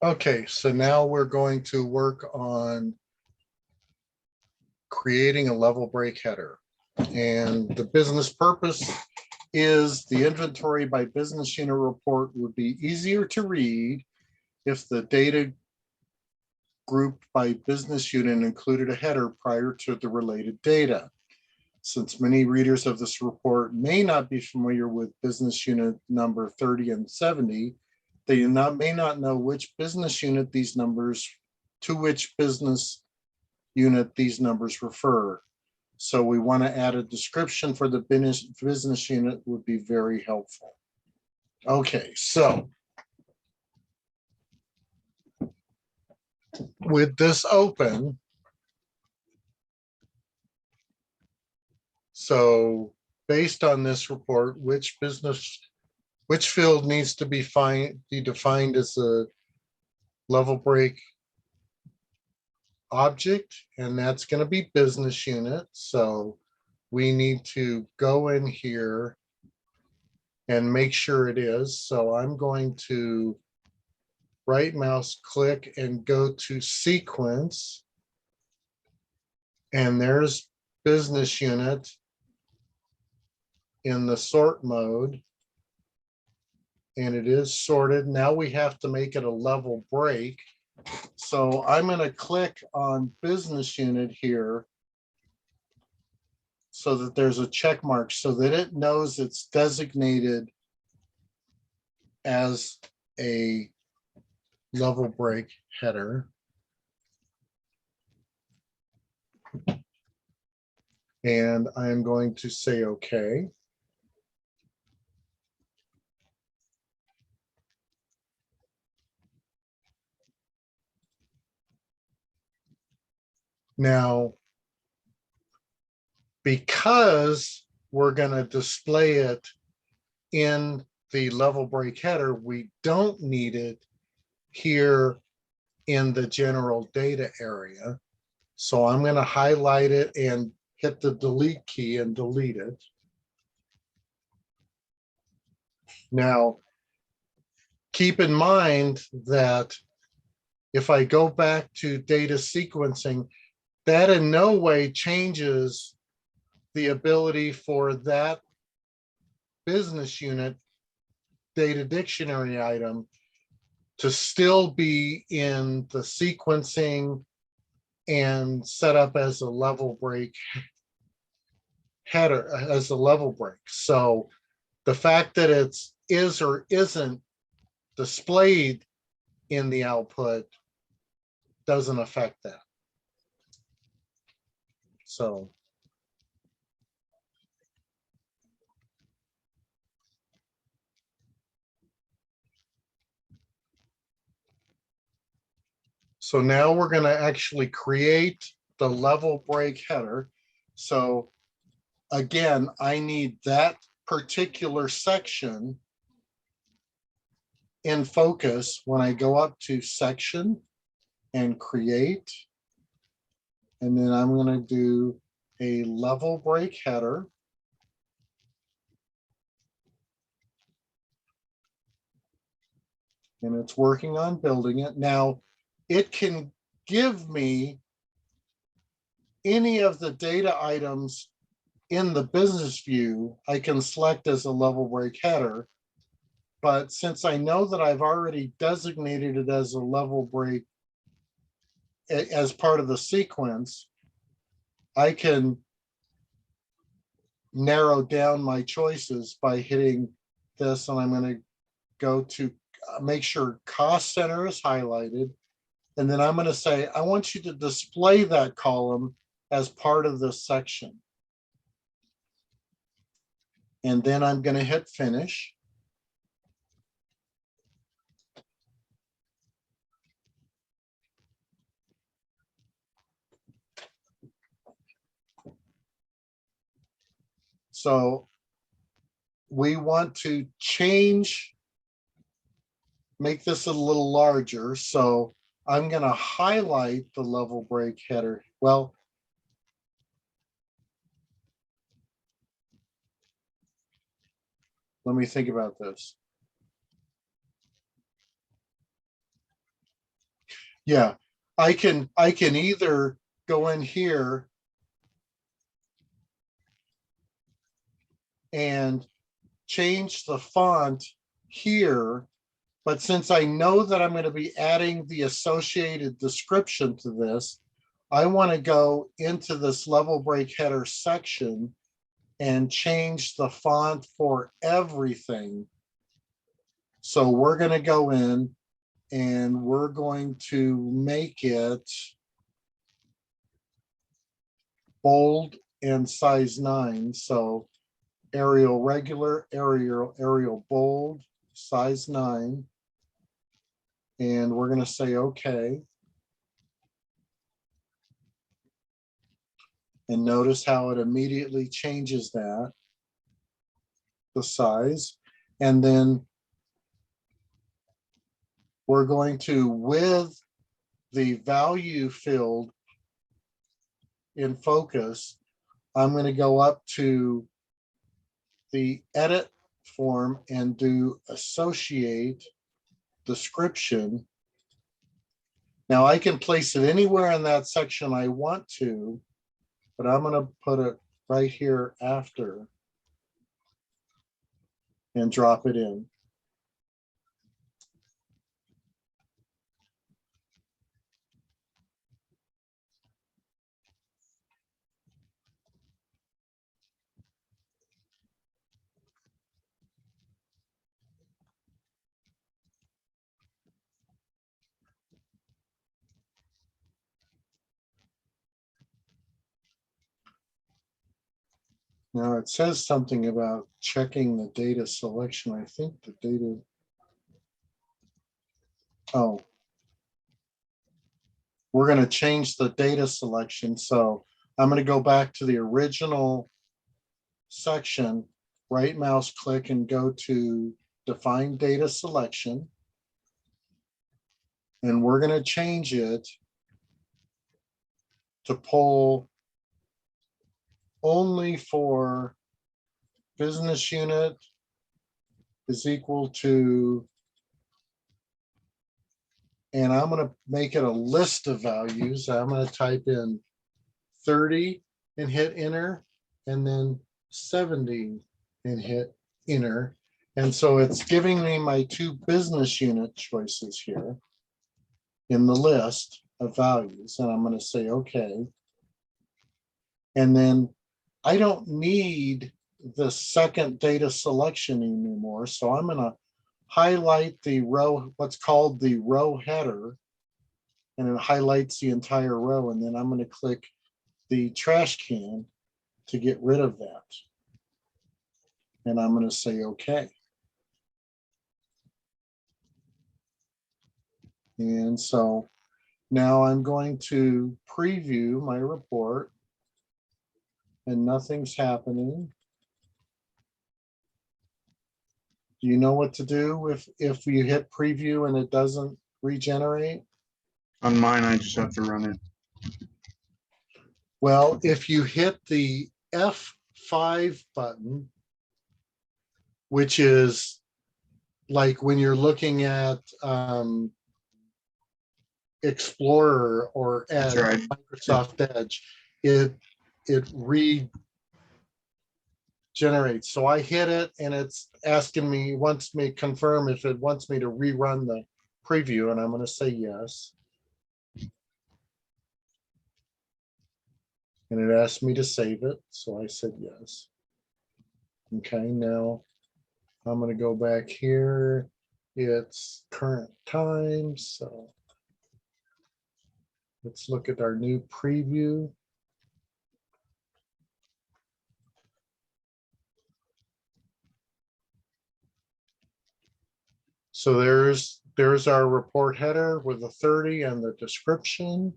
Okay, so now we're going to work on creating a level break header. And the business purpose is the inventory by business unit report would be easier to read if the data grouped by business unit included a header prior to the related data. Since many readers of this report may not be familiar with business unit number 30 and 70, they may not know which business unit these numbers, to which business unit these numbers refer. So we want to add a description for the business unit would be very helpful. Okay, so with this open, so based on this report, which field needs to be defined as a level break object, and that's going to be business unit. So we need to go in here and make sure it is. So I'm going to right mouse click and go to sequence, and there's business unit in the sort mode, and it is sorted. Now we have to make it a level break. So I'm going to click on business unit here so that there's a check mark so that it knows it's designated as a level break header. And I'm going to say okay. Now, because we're going to display it in the level break header, we don't need it here in the general data area. So I'm going to highlight it and hit the delete key and delete it. Now, keep in mind that if I go back to data sequencing, that in no way changes the ability for that business unit data dictionary item to still be in the sequencing and set up as a level break header, as a level break. So the fact that it's is or isn't displayed in the output doesn't affect that. So now we're going to actually create the level break header. So again, I need that particular section in focus when I go up to section and create. And then I'm going to do a level break header. And it's working on building it. Now, it can give me any of the data items in the business view. I can select as a level break header. But since I know that I've already designated it as a level break as part of the sequence, I can narrow down my choices by hitting this, and I'm going to go to make sure cost center is highlighted. And then I'm going to say, I want you to display that column as part of this section. And then I'm going to hit finish. So we want to make this a little larger. So I'm going to highlight the level break header. Well, let me think about this. Yeah, I can either go in here and change the font here, but since I know that I'm going to be adding the associated description to this, I want to go into this level break header section and change the font for everything. So we're going to go in and we're going to make it bold and size 9. So Arial regular, Arial bold, size 9. And we're going to say okay. And notice how it immediately changes that, the size. And then we're going to, with the value field in focus, I'm going to go up to the edit form and do associate description. Now I can place it anywhere in that section I want to, but I'm going to put it right here after and drop it in. Now it says something about checking the data selection. I think the data, oh, we're going to change the data selection. So I'm going to go back to the original section, right mouse click and go to define data selection. And we're going to change it to pull only for business unit is equal to, and I'm going to make it a list of values. I'm going to type in 30 and hit enter, and then 70 and hit enter. And so it's giving me my 2 business unit choices here in the list of values. And I'm going to say, okay. And then I don't need the second data selection anymore. So I'm going to highlight the row, what's called the row header, and it highlights the entire row. And then I'm going to click the trash can to get rid of that. And I'm going to say, okay. And so now I'm going to preview my report and nothing's happening. Do you know what to do if you hit preview and it doesn't regenerate? On mine, I just have to run it. Well, if you hit the F5 button, which is like when you're looking at Explorer or Edge, right. Microsoft Edge, it regenerates. So I hit it and it's asking me, wants me to confirm if it wants me to rerun the preview, and I'm going to say yes. And it asked me to save it, so I said yes. Okay, now I'm going to go back here. It's current time, so let's look at our new preview. So there's our report header with the 30 and the description.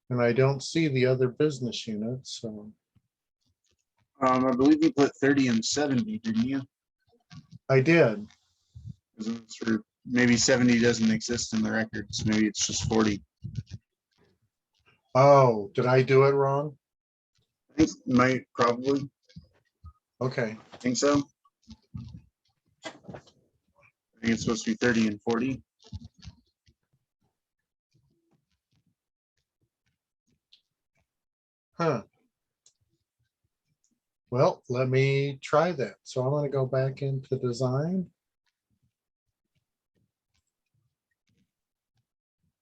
And I don't see the other business units, so. I believe you put 30 and 70, didn't you? I did. Maybe 70 doesn't exist in the records. Maybe it's just 40. Oh, did I do it wrong? I think might probably. Okay, Think so? I think it's supposed to be 30 and 40. huh. Well, let me try that. So I'm going to go back into design.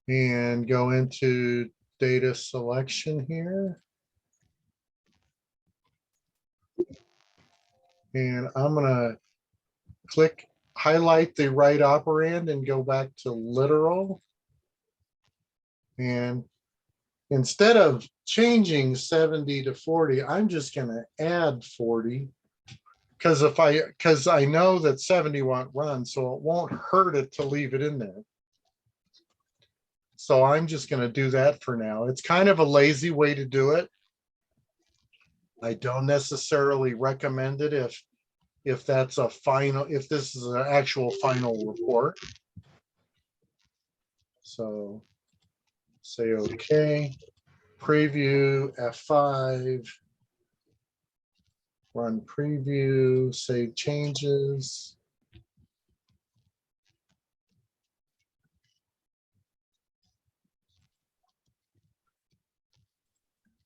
And go into data selection here. And I'm gonna click, highlight the right operand and go back to literal. And instead of changing 70 to 40, I'm just gonna add 40. Because I know that 70 won't run, so it won't hurt it to leave it in there. So I'm just gonna do that for now. It's kind of a lazy way to do it. I don't necessarily recommend it if that's a final, if this is an actual final report. So say okay, preview F5, run preview, save changes.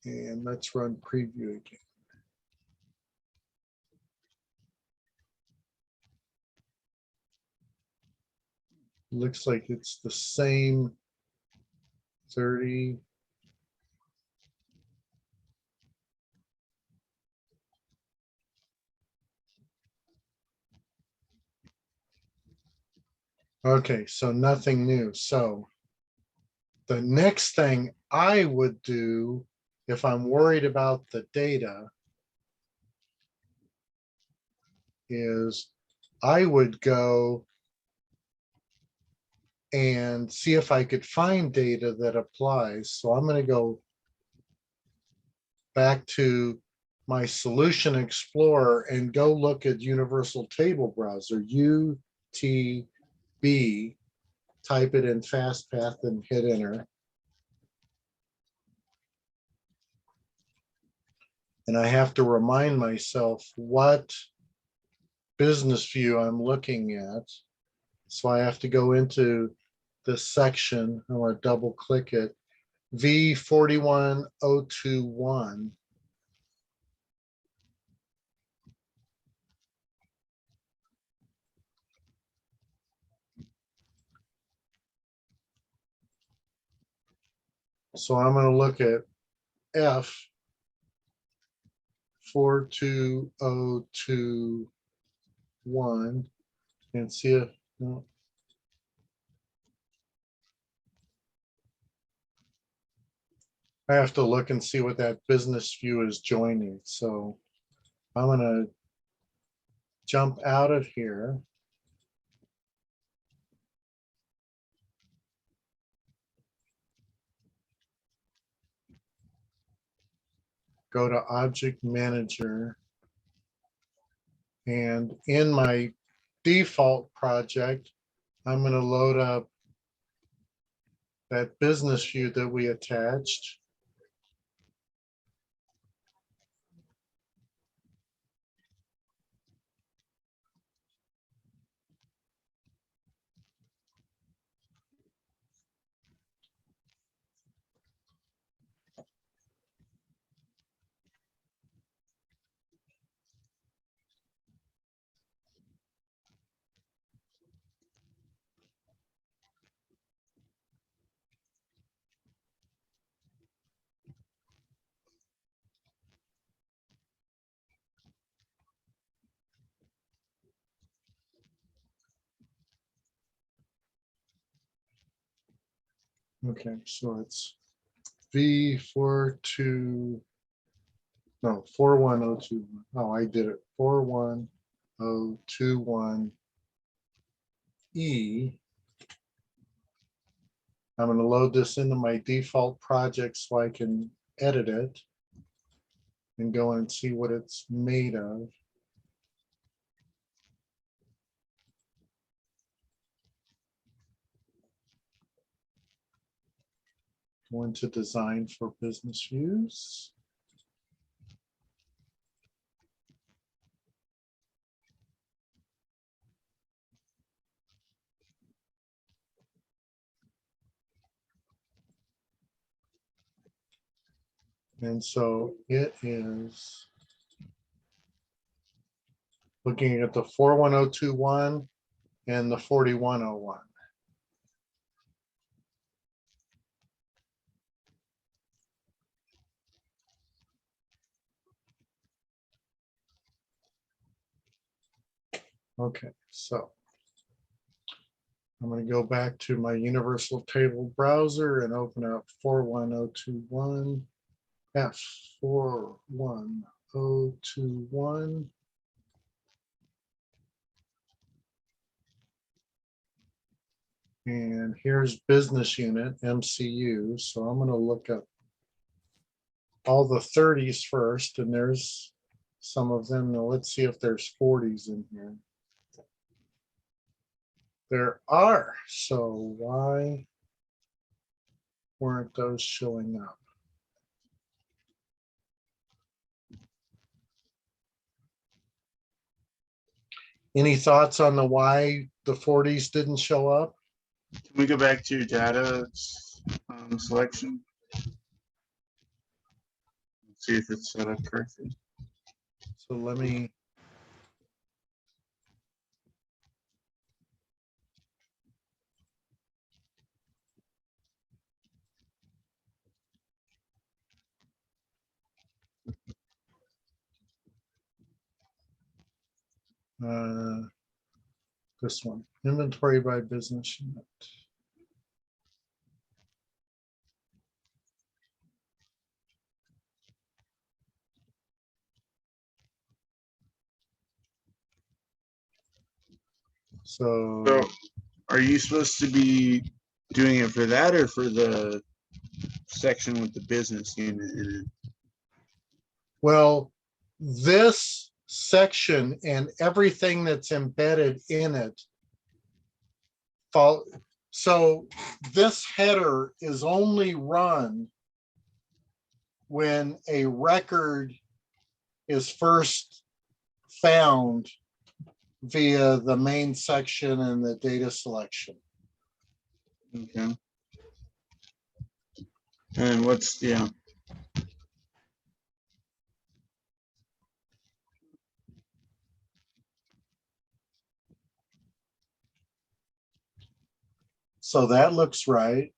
And let's run preview again. Looks like it's the same 30. Okay, so nothing new. So the next thing I would do if I'm worried about the data is I would go and see if I could find data that applies. So I'm going to go back to my Solution Explorer and go look at Universal Table Browser, UTB, type it in FastPath and hit enter. And I have to remind myself what business view I'm looking at. So I have to go into this section. I want to double click it. V41021. So I'm going to look at F42021 and see if, no. I have to look and see what that business view is joining. So I'm going to jump out of here. Go to Object Manager. And in my default project, I'm going to load up that business view that we attached. Okay, so it's V42, no, 41021. Oh, I did it. 41021E. I'm going to load this into my default project so I can edit it and go and see what it's made of. Go into design for business views. And so it is looking at the 41021 and the 4101. Okay, so I'm going to go back to my universal table browser and open up 41021 F41021. And here's business unit, MCU. So I'm going to look up all the 30s first, and there's some of them. Now let's see if there's 40s in here. There are. So why weren't those showing up? Any thoughts on the why the 40s didn't show up? Can we go back to your data selection? See if it's set up correctly. So let me. This one, inventory by business unit. So are you supposed to be doing it for that or for the section with the business unit in it? Well, this section and everything that's embedded in it. So this header is only run when a record is first found via the main section and the data selection. Okay. And what's, yeah. So that looks right.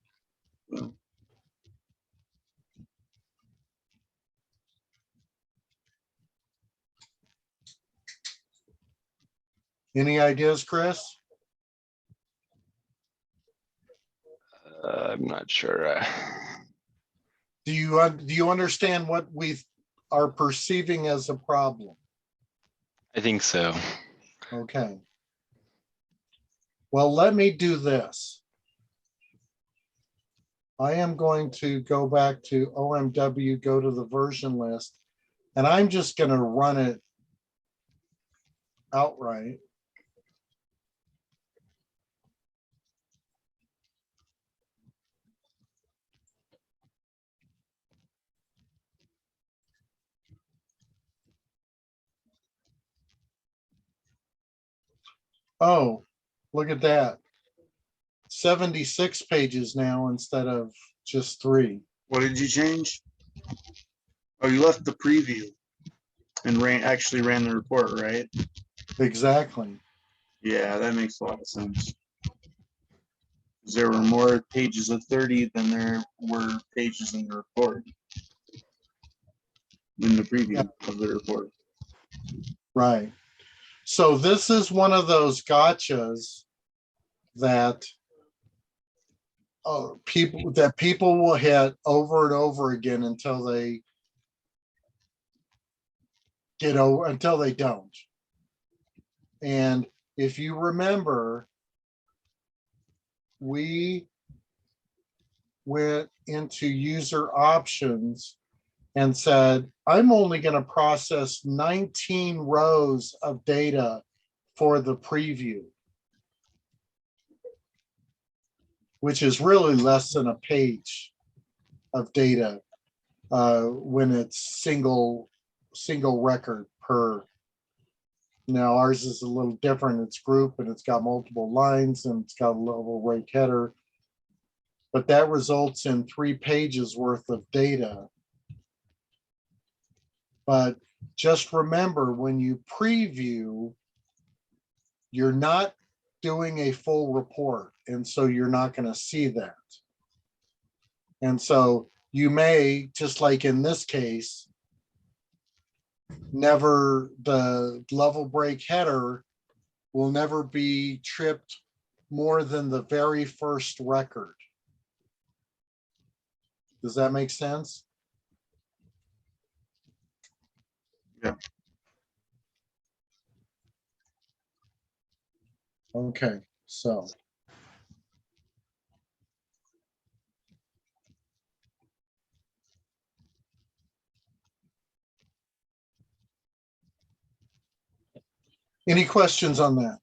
Any ideas, Chris? I'm not sure. Do you understand what we are perceiving as a problem? I think so. Okay. Well, let me do this. I am going to go back to OMW, go to the version list, and I'm just going to run it outright. Oh, look at that. 76 pages now instead of just 3. What did you change? Oh, you left the preview and actually ran the report, right? Exactly. Yeah, that makes a lot of sense. There were more pages of 30 than there were pages in the report. In the preview of the report. Right. So this is one of those gotchas that people will hit over and over again until they get over, until they don't. And if you remember, we went into user options and said, I'm only going to process 19 rows of data for the preview, which is really less than a page of data when it's single record per. Now ours is a little different. It's group and it's got multiple lines and it's got a level rate header, but that results in 3 pages worth of data. But just remember, when you preview, you're not doing a full report, and so you're not going to see that. And so you may, just like in this case, never, the level break header will never be tripped more than the very first record. Does that make sense? Yeah. Okay, so. Any questions on that?